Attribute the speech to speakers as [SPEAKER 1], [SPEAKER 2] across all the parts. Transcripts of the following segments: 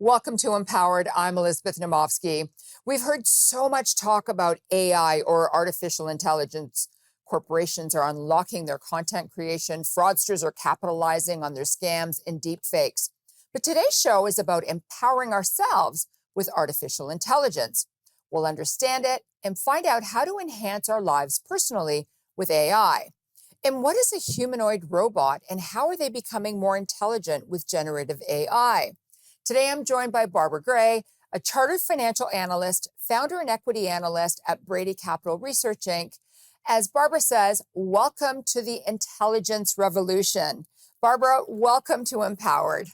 [SPEAKER 1] Welcome to Empowered. I'm Elizabeth Naumovski. We've heard so much talk about AI or artificial intelligence. Corporations are unlocking their content creation. Fraudsters are capitalizing on their scams and deep fakes. But today's show is about empowering ourselves with artificial intelligence. We'll understand it and find out how to enhance our lives personally with AI. And what is a humanoid robot and how are they becoming more intelligent with generative AI? Today, I'm joined by Barbara Gray, a chartered financial analyst, founder and equity analyst at Brady Capital Research Inc. As Barbara says, welcome to the intelligence revolution. Barbara, welcome to Empowered.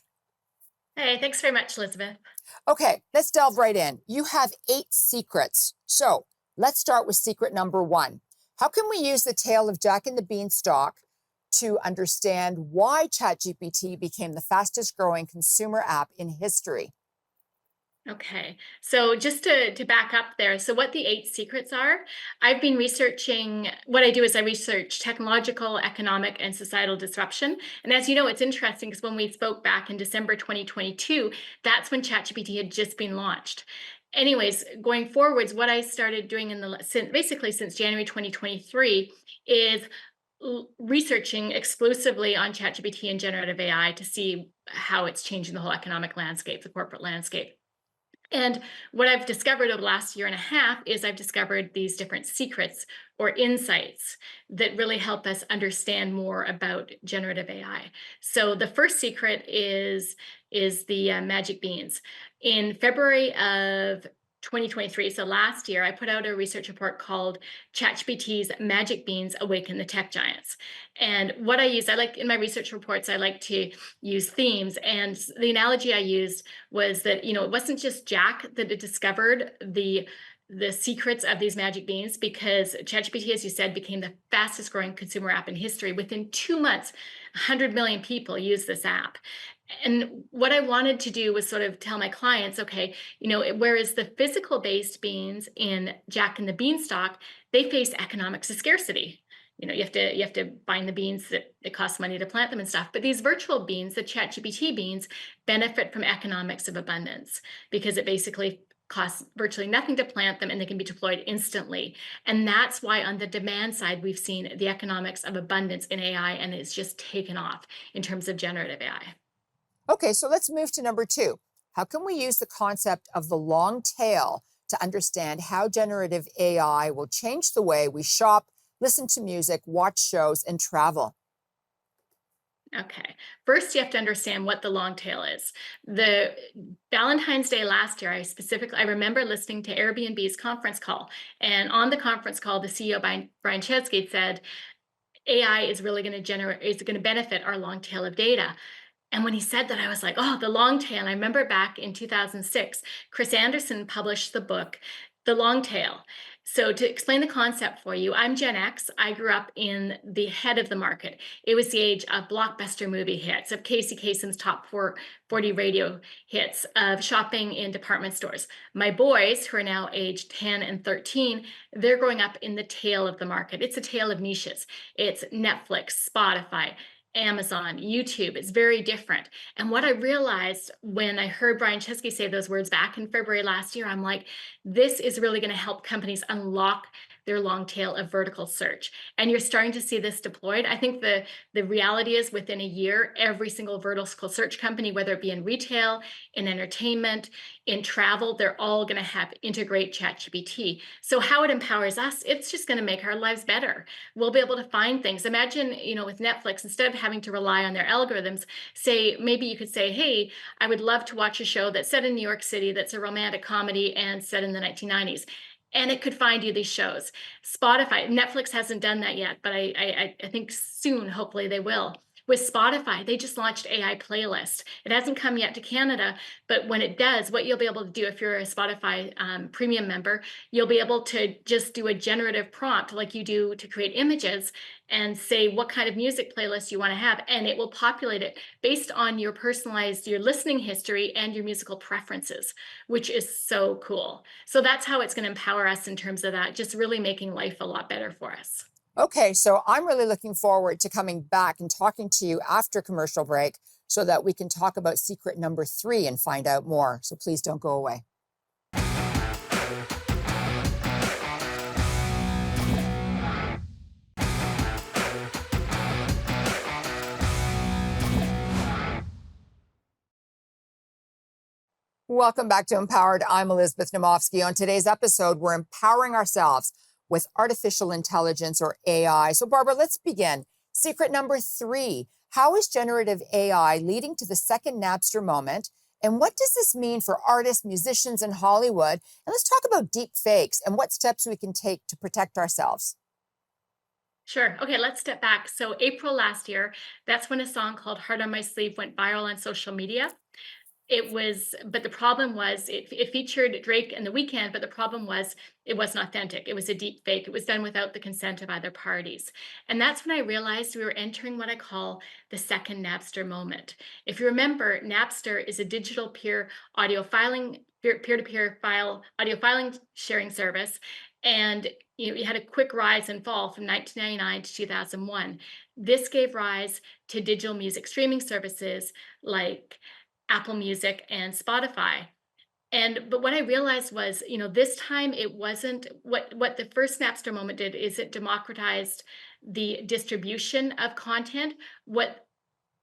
[SPEAKER 2] Hey, thanks very much, Elizabeth.
[SPEAKER 1] Okay, let's delve right in. You have 8 secrets. So let's start with secret number 1. How can we use the tale of Jack and the Beanstalk to understand why ChatGPT became the fastest growing consumer app in history?
[SPEAKER 2] Okay, so just to back up there, so what the 8 secrets are, I've been researching, what I do is I research technological, economic, and societal disruption. And as you know, it's interesting because when we spoke back in December 2022, that's when ChatGPT had just been launched. Anyways, going forwards, what I started doing basically since January 2023 is researching exclusively on ChatGPT and generative AI to see how it's changing the whole economic landscape, the corporate landscape. And what I've discovered over the last year and a half is I've discovered these different secrets or insights that really help us understand more about generative AI. So the first secret is the magic beans. In February of 2023, so last year, I put out a research report called ChatGPT's Magic Beans Awaken the Tech Giants. And what I like in my research reports, I like to use themes. And the analogy I used was that, it wasn't just Jack that had discovered the secrets of these magic beans, because ChatGPT, as you said, became the fastest growing consumer app in history. Within 2 months, 100 million people use this app. And what I wanted to do was sort of tell my clients, okay, whereas the physical based beans in Jack and the Beanstalk, they face economics of scarcity. You have to find the beans that it costs money to plant them and stuff. But these virtual beans, the ChatGPT beans, benefit from economics of abundance because it basically costs virtually nothing to plant them and they can be deployed instantly. And that's why on the demand side, we've seen the economics of abundance in AI, and it's just taken off in terms of generative AI.
[SPEAKER 1] Okay, so let's move to number 2. How can we use the concept of the long tail to understand how generative AI will change the way we shop, listen to music, watch shows, and travel?
[SPEAKER 2] Okay. First, you have to understand what the long tail is. The Valentine's Day last year, I remember listening to Airbnb's conference call. And on the conference call, the CEO, Brian Chesky, said, AI is really going to benefit our long tail of data. And when he said that, I was like, oh, the long tail. I remember back in 2006, Chris Anderson published the book, The Long Tail. So to explain the concept for you, I'm Gen X. I grew up in the head of the market. It was the age of blockbuster movie hits, of Casey Kasem's top 40 radio hits, of shopping in department stores. My boys, who are now aged 10 and 13, they're growing up in the tail of the market. It's a tale of niches. It's Netflix, Spotify, Amazon, YouTube. It's very different. And what I realized when I heard Brian Chesky say those words back in February last year, I'm like, this is really going to help companies unlock their long tail of vertical search. And you're starting to see this deployed. I think the reality is within a year, every single vertical search company, whether it be in retail, in entertainment, in travel, they're all going to integrate ChatGPT. So how it empowers us, it's just going to make our lives better. We'll be able to find things. Imagine, with Netflix, instead of having to rely on their algorithms, maybe you could say, hey, I would love to watch a show that's set in New York City, that's a romantic comedy and set in the 1990s. And it could find you these shows. Netflix hasn't done that yet, but I think soon, hopefully they will. With Spotify, they just launched AI Playlist. It hasn't come yet to Canada, but when it does, what you'll be able to do if you're a Spotify premium member, you'll be able to just do a generative prompt like you do to create images and say what kind of music playlist you want to have, and it will populate it based on your listening history and your musical preferences, which is so cool. So that's how it's going to empower us in terms of that, just really making life a lot better for us.
[SPEAKER 1] Okay, so I'm really looking forward to coming back and talking to you after commercial break so that we can talk about secret number 3 and find out more. So please don't go away. Welcome back to Empowered. I'm Elizabeth Naumovski. On today's episode, we're empowering ourselves with artificial intelligence, or AI. So Barbara, let's begin. Secret number 3, how is generative AI leading to the second Napster moment? And what does this mean for artists, musicians in Hollywood? And let's talk about deep fakes and what steps we can take to protect ourselves.
[SPEAKER 2] Sure. Okay, let's step back. So April last year, that's when a song called Heart on My Sleeve went viral on social media. But the problem was it featured Drake and The Weeknd, but the problem was it wasn't authentic. It was a deep fake. It was done without the consent of either parties. And that's when I realized we were entering what I call the second Napster moment. If you remember, Napster is a digital peer-to-peer file audio filing sharing service. And you had a quick rise and fall from 1999 to 2001. This gave rise to digital music streaming services like Apple Music and Spotify. But what I realized was, this time it wasn't what the first Napster moment did is it democratized the distribution of content. What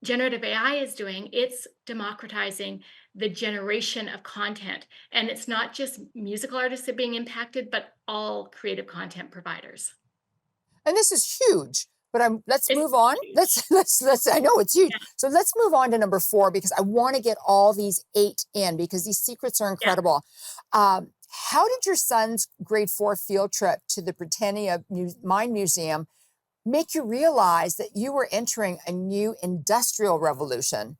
[SPEAKER 2] generative AI is doing, it's democratizing the generation of content. And it's not just musical artists that are being impacted, but all creative content providers.
[SPEAKER 1] And this is huge. But let's
[SPEAKER 2] It's
[SPEAKER 1] move on.
[SPEAKER 2] huge.
[SPEAKER 1] Let's. I know it's huge.
[SPEAKER 2] Yeah.
[SPEAKER 1] So let's move on to number 4 because I want to get all these 8 in because these secrets are incredible. How did your son's grade 4 field trip to the Britannia Mine Museum make you realize that you were entering a new industrial revolution?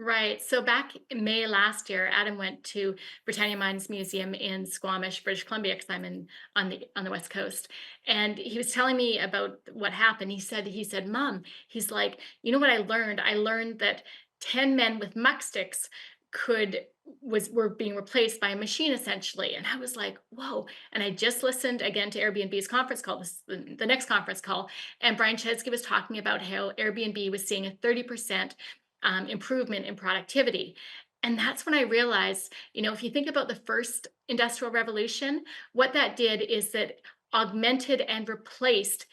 [SPEAKER 2] Right. So back in May last year, Adam went to Britannia Mines Museum in Squamish, British Columbia, because I'm on the West Coast. And he was telling me about what happened. He said, Mom, he's like, you know what I learned? I learned that 10 men with muck sticks were being replaced by a machine essentially. And I was like, whoa. And I just listened again to Airbnb's conference call, the next conference call, and Brian Chesky was talking about how Airbnb was seeing a 30% improvement in productivity. And that's when I realized, if you think about the first industrial revolution, what that did is that augmented and replaced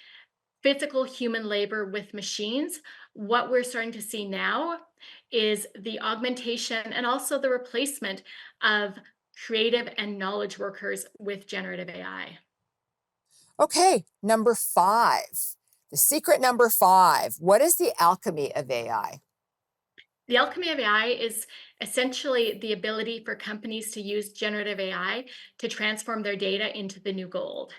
[SPEAKER 2] physical human labor with machines. What we're starting to see now is the augmentation and also the replacement of creative and knowledge workers with generative AI.
[SPEAKER 1] Okay, number 5. The secret number 5. What is the alchemy of AI?
[SPEAKER 2] The alchemy of AI is essentially the ability for companies to use generative AI to transform their data into the new gold.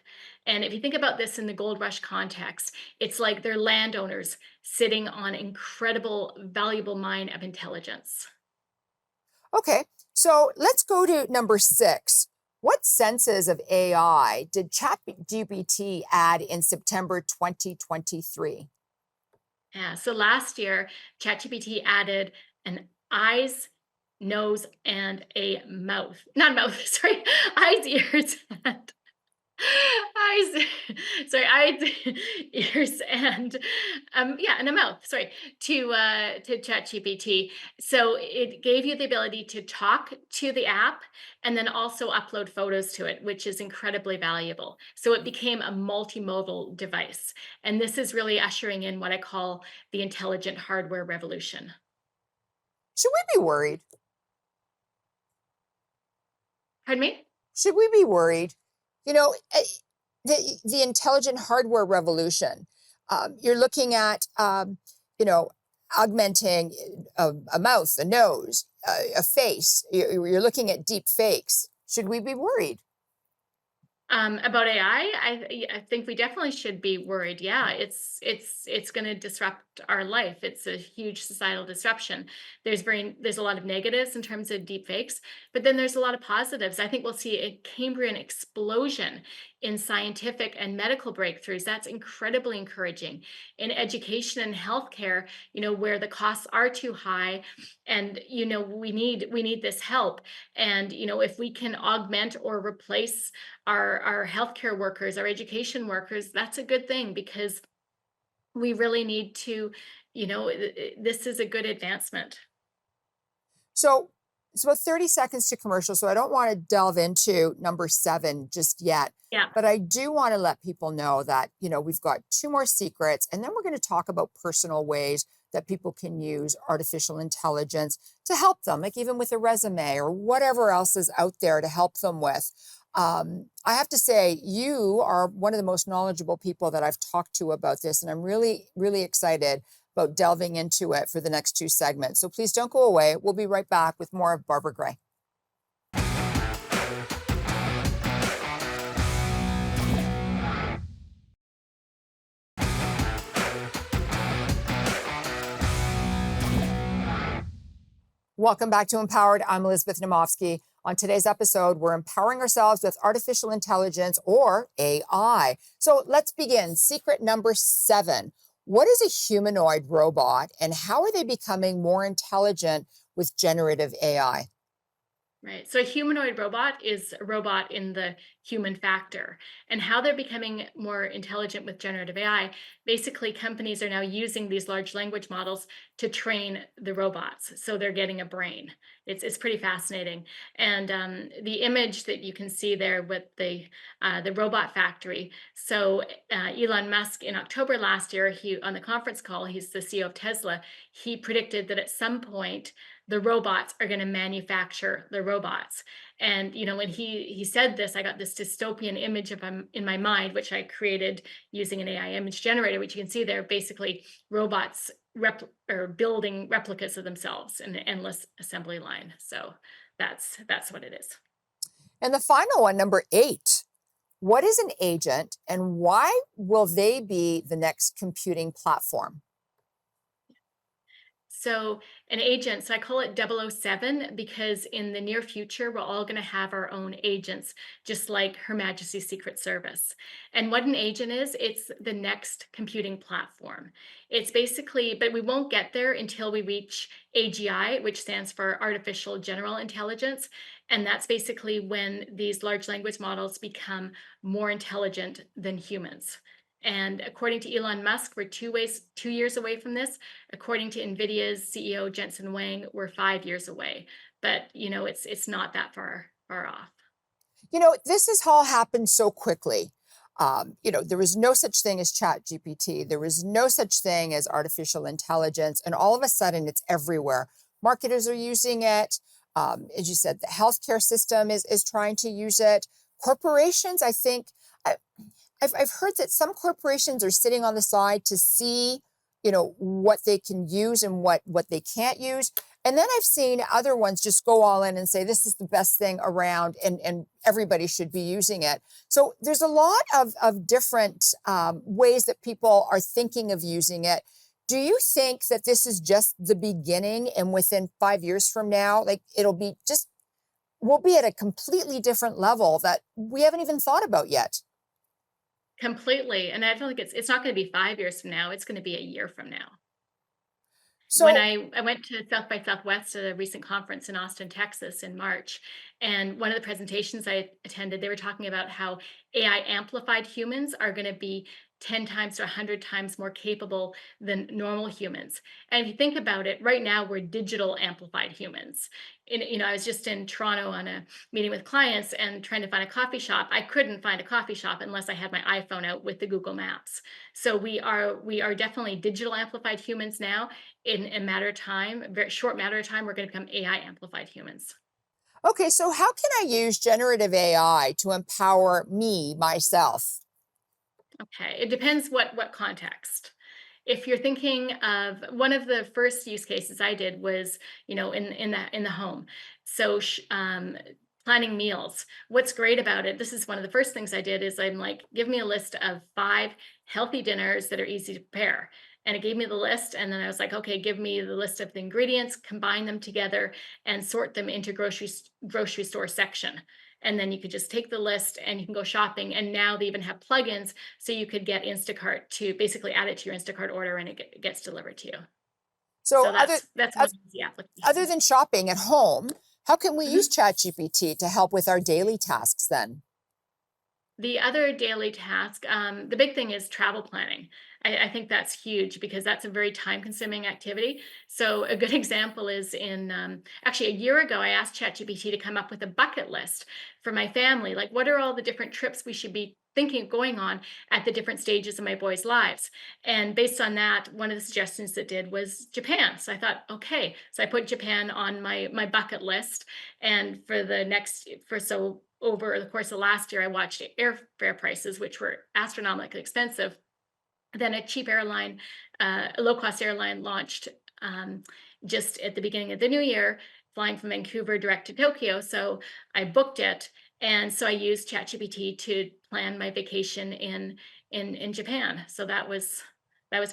[SPEAKER 2] And if you think about this in the gold rush context, it's like they're landowners sitting on incredible, valuable mine of intelligence.
[SPEAKER 1] Okay, so let's go to number 6. What senses of AI did ChatGPT add in September 2023?
[SPEAKER 2] Yeah. So last year, ChatGPT added an eyes, nose, and a mouth. Not a mouth, sorry, eyes, ears, and eyes, sorry, eyes, ears, and and a mouth. Sorry, to ChatGPT. So it gave you the ability to talk to the app and then also upload photos to it, which is incredibly valuable. So it became a multimodal device, and this is really ushering in what I call the intelligent hardware revolution.
[SPEAKER 1] Should we be worried?
[SPEAKER 2] Pardon me?
[SPEAKER 1] Should we be worried? You know, the intelligent hardware revolution. You're looking at, you know, augmenting a mouth, a nose, a face. You're looking at deep fakes. Should we be worried?
[SPEAKER 2] About AI, I think we definitely should be worried. Yeah, it's going to disrupt our life. It's a huge societal disruption. There's a lot of negatives in terms of deep fakes, but then there's a lot of positives. I think we'll see a Cambrian explosion in scientific and medical breakthroughs. That's incredibly encouraging. In education and healthcare, where the costs are too high, and we need this help. And if we can augment or replace our healthcare workers, our education workers, that's a good thing because we really need to, this is a good advancement.
[SPEAKER 1] So it's about 30 seconds to commercial, so I don't want to delve into number 7 just yet.
[SPEAKER 2] Yeah.
[SPEAKER 1] But I do want to let people know that, we've got 2 more secrets, and then we're going to talk about personal ways that people can use artificial intelligence to help them, like even with a resume or whatever else is out there to help them with. I have to say, you are one of the most knowledgeable people that I've talked to about this, and I'm really, really excited about delving into it for the next 2 segments. So please don't go away. We'll be right back with more of Barbara Gray. Welcome back to Empowered. I'm Elizabeth Naumovski. On today's episode, we're empowering ourselves with artificial intelligence, or AI. So let's begin. Secret number 7. What is a humanoid robot, and how are they becoming more intelligent with generative AI?
[SPEAKER 2] Right. So a humanoid robot is a robot in the human factor. And how they're becoming more intelligent with generative AI, basically companies are now using these large language models to train the robots. So they're getting a brain. It's pretty fascinating. And the image that you can see there with the robot factory. So Elon Musk, in October last year, he on the conference call, he's the CEO of Tesla, he predicted that at some point the robots are going to manufacture the robots. And when he said this, I got this dystopian image of him in my mind, which I created using an AI image generator, which you can see there. Basically, robots building replicas of themselves in an endless assembly line. So that's what it is.
[SPEAKER 1] And the final one, number 8. What is an agent, and why will they be the next computing platform?
[SPEAKER 2] So an agent, so I call it 007 because in the near future, we're all going to have our own agents, just like Her Majesty's Secret Service. And what an agent is, it's the next computing platform. It's basically, but we won't get there until we reach AGI, which stands for Artificial General Intelligence. And that's basically when these large language models become more intelligent than humans. And according to Elon Musk, we're 2 years away from this. According to NVIDIA's CEO Jensen Huang, we're 5 years away. But it's not that far off.
[SPEAKER 1] This has all happened so quickly. There was no such thing as Chat GPT. There was no such thing as artificial intelligence. And all of a sudden, it's everywhere. Marketers are using it. As you said, the healthcare system is trying to use it. Corporations, I think, I've heard that some corporations are sitting on the side to see, what they can use and what they can't use. And then I've seen other ones just go all in and say, this is the best thing around and everybody should be using it. So there's a lot of different ways that people are thinking of using it. Do you think that this is just the beginning, and within 5 years from now, like we'll be at a completely different level that we haven't even thought about yet?
[SPEAKER 2] Completely. And I don't think it's not going to be 5 years from now. It's going to be a year from now. When
[SPEAKER 1] So
[SPEAKER 2] I went to South by Southwest at a recent conference in Austin, Texas in March, and one of the presentations I attended, they were talking about how AI amplified humans are going to be 10 times to 100 times more capable than normal humans. And if you think about it, right now we're digital amplified humans. I was just in Toronto on a meeting with clients and trying to find a coffee shop. I couldn't find a coffee shop unless I had my iPhone out with the Google Maps. So we are definitely digital amplified humans now. In a matter of time, a very short matter of time, we're going to become AI amplified humans.
[SPEAKER 1] okay, so how can I use generative AI to empower me, myself?
[SPEAKER 2] Okay, it depends what context. If you're thinking of one of the first use cases I did was, in the home. So planning meals. What's great about it? This is one of the first things I did is I'm like, give me a list of 5 healthy dinners that are easy to prepare. And it gave me the list, and then I was like, okay, give me the list of the ingredients, combine them together, and sort them into grocery store section. And then you could just take the list and you can go shopping. And now they even have plugins so you could get Instacart to basically add it to your Instacart order, and it gets delivered to you.
[SPEAKER 1] So
[SPEAKER 2] So that's one easy
[SPEAKER 1] other
[SPEAKER 2] application.
[SPEAKER 1] than shopping at home, how can we use ChatGPT to help with our daily tasks then?
[SPEAKER 2] The other daily task, the big thing is travel planning. I think that's huge because that's a very time-consuming activity. So a good example is in actually a year ago, I asked ChatGPT to come up with a bucket list for my family. Like, what are all the different trips we should be thinking of going on at the different stages of my boys' lives? And based on that, one of the suggestions it did was Japan. So I thought, okay, so I put Japan on my bucket list, and for the next for so over the course of last year, I watched airfare prices, which were astronomically expensive. Then a cheap airline, a low cost airline launched just at the beginning of the new year, flying from Vancouver direct to Tokyo. So I booked it. And so I used ChatGPT to plan my vacation in Japan. So that was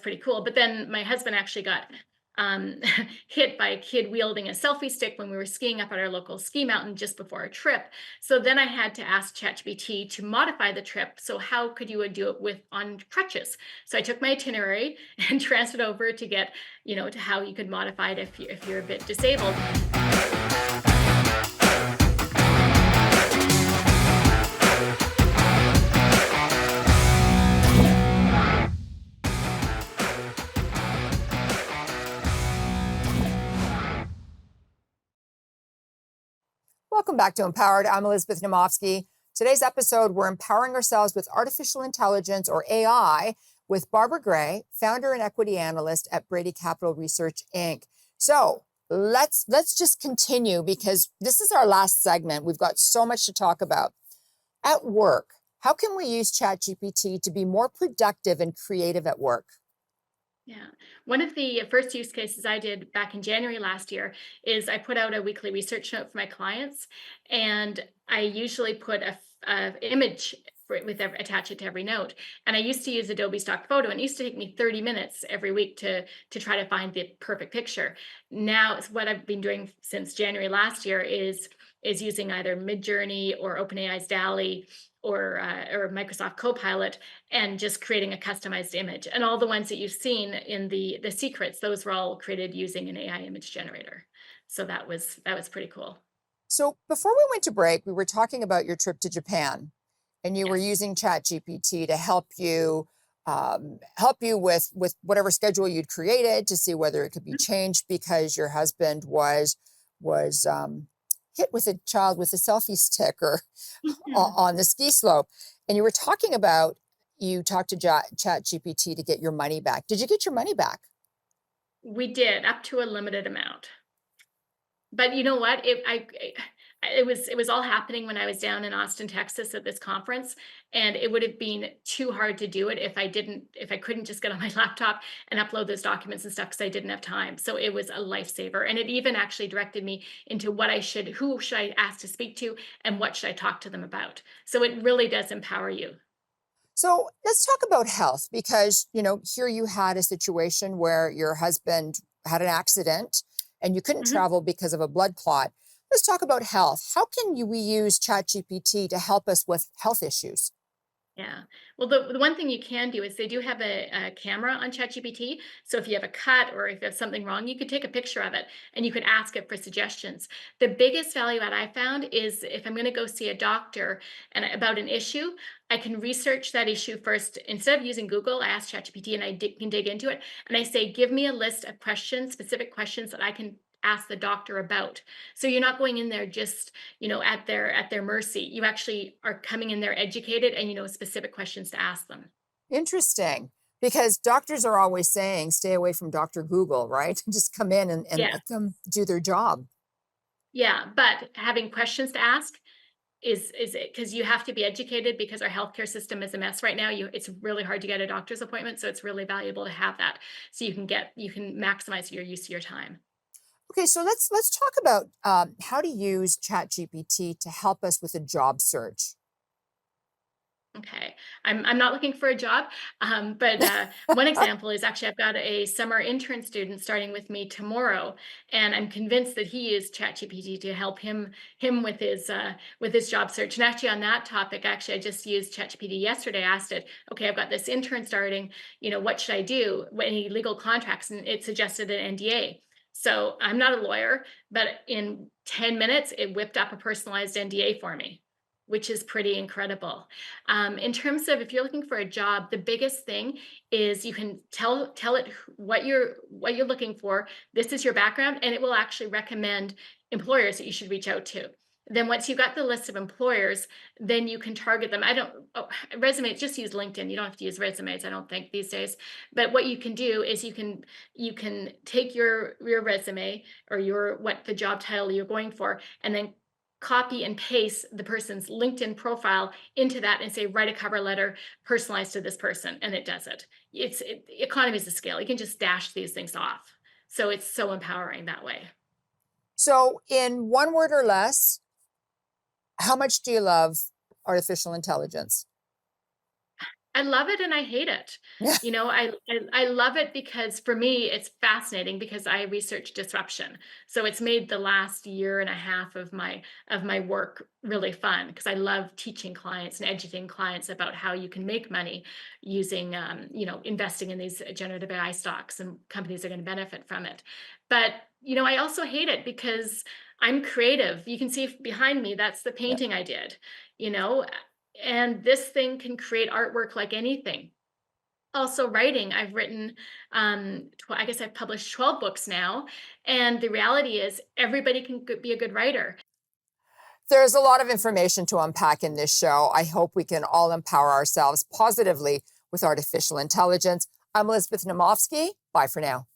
[SPEAKER 2] pretty cool. But then my husband actually got um, hit by a kid wielding a selfie stick when we were skiing up at our local ski mountain just before our trip. So then I had to ask ChatGPT to modify the trip. So how could you do it with on crutches? So I took my itinerary and transferred over to get, to how you could modify it if you're a bit disabled.
[SPEAKER 1] Welcome back to Empowered. I'm Elizabeth Naumovski. Today's episode, we're empowering ourselves with artificial intelligence, or AI, with Barbara Gray, founder and equity analyst at Brady Capital Research Inc. So let's just continue, because this is our last segment. We've got so much to talk about. At work, how can we use ChatGPT to be more productive and creative at work?
[SPEAKER 2] Yeah. One of the first use cases I did back in January last year is I put out a weekly research note for my clients, and I usually put a image attach it to every note. And I used to use Adobe stock photo, and it used to take me 30 minutes every week to try to find the perfect picture. Now, it's what I've been doing since January last year is using either Midjourney or OpenAI's DALL-E or Microsoft Copilot, and just creating a customized image. And all the ones that you've seen in the secrets, those were all created using an AI image generator. So that was pretty cool.
[SPEAKER 1] So before we went to break, we were talking about your trip to Japan, and you were
[SPEAKER 2] Yes.
[SPEAKER 1] using ChatGPT to help you with whatever schedule you'd created, to see whether it could be changed because your husband was hit with a child with a selfie stick or
[SPEAKER 2] Mhm.
[SPEAKER 1] on the ski slope. And you were talking about, you talked to ChatGPT to get your money back. Did you get your money back?
[SPEAKER 2] We did up to a limited amount. But you know what? It was all happening when I was down in Austin, Texas at this conference, and it would have been too hard to do it if I couldn't just get on my laptop and upload those documents and stuff, because I didn't have time. So it was a lifesaver, and it even actually directed me into who should I ask to speak to, and what should I talk to them about. So it really does empower you.
[SPEAKER 1] So let's talk about health, because, here you had a situation where your husband had an accident and you couldn't
[SPEAKER 2] Mhm.
[SPEAKER 1] travel because of a blood clot. Let's talk about health. How can we use ChatGPT to help us with health issues?
[SPEAKER 2] Yeah. Well, the one thing you can do is they do have a camera on ChatGPT. So if you have a cut or if you have something wrong, you could take a picture of it and you could ask it for suggestions. The biggest value add I found is if I'm going to go see a doctor and about an issue, I can research that issue first. Instead of using Google, I ask ChatGPT and can dig into it. And I say, give me a list of questions, specific questions that I can ask the doctor about. So you're not going in there just at their mercy. You actually are coming in there educated, and you know specific questions to ask them.
[SPEAKER 1] Interesting. Because doctors are always saying, stay away from Dr. Google, right? Just come in and
[SPEAKER 2] Yeah.
[SPEAKER 1] let them do their job.
[SPEAKER 2] Yeah, but having questions to ask is it, because you have to be educated, because our healthcare system is a mess right now. It's really hard to get a doctor's appointment, so it's really valuable to have that, so you can maximize your use of your time.
[SPEAKER 1] Okay, so let's talk about how to use ChatGPT to help us with a job search.
[SPEAKER 2] Okay. I'm not looking for a job, but one example is actually I've got a summer intern student starting with me tomorrow, and I'm convinced that he used ChatGPT to help him with his job search. And actually, on that topic, actually, I just used ChatGPT yesterday. I asked it, okay, I've got this intern starting. What should I do? Any legal contracts? And it suggested an NDA. So I'm not a lawyer, but in 10 minutes, it whipped up a personalized NDA for me. which is pretty incredible. In terms of if you're looking for a job, the biggest thing is you can tell it what you're looking for. This is your background, and it will actually recommend employers that you should reach out to. Then once you've got the list of employers, then you can target them. Resumes, just use LinkedIn. You don't have to use resumes, I don't think, these days. But what you can do is you can take your resume or what the job title you're going for, and then copy and paste the person's LinkedIn profile into that and say, write a cover letter personalized to this person, and it does it. Economies of scale. You can just dash these things off. So it's so empowering that way.
[SPEAKER 1] So in one word or less, how much do you love artificial intelligence?
[SPEAKER 2] I love it and I hate it.
[SPEAKER 1] Yeah.
[SPEAKER 2] You know, I love it because for me it's fascinating because I research disruption. So it's made the last year and a half of my work really fun because I love teaching clients and educating clients about how you can make money using investing in these generative AI stocks, and companies are going to benefit from it. But I also hate it because I'm creative. You can see behind me, that's the painting I did. You know, and this thing can create artwork like anything. Also writing, I've written, I guess I've published 12 books now. And the reality is everybody can be a good writer.
[SPEAKER 1] There's a lot of information to unpack in this show. I hope we can all empower ourselves positively with artificial intelligence. I'm Elizabeth Naumovski. Bye for now.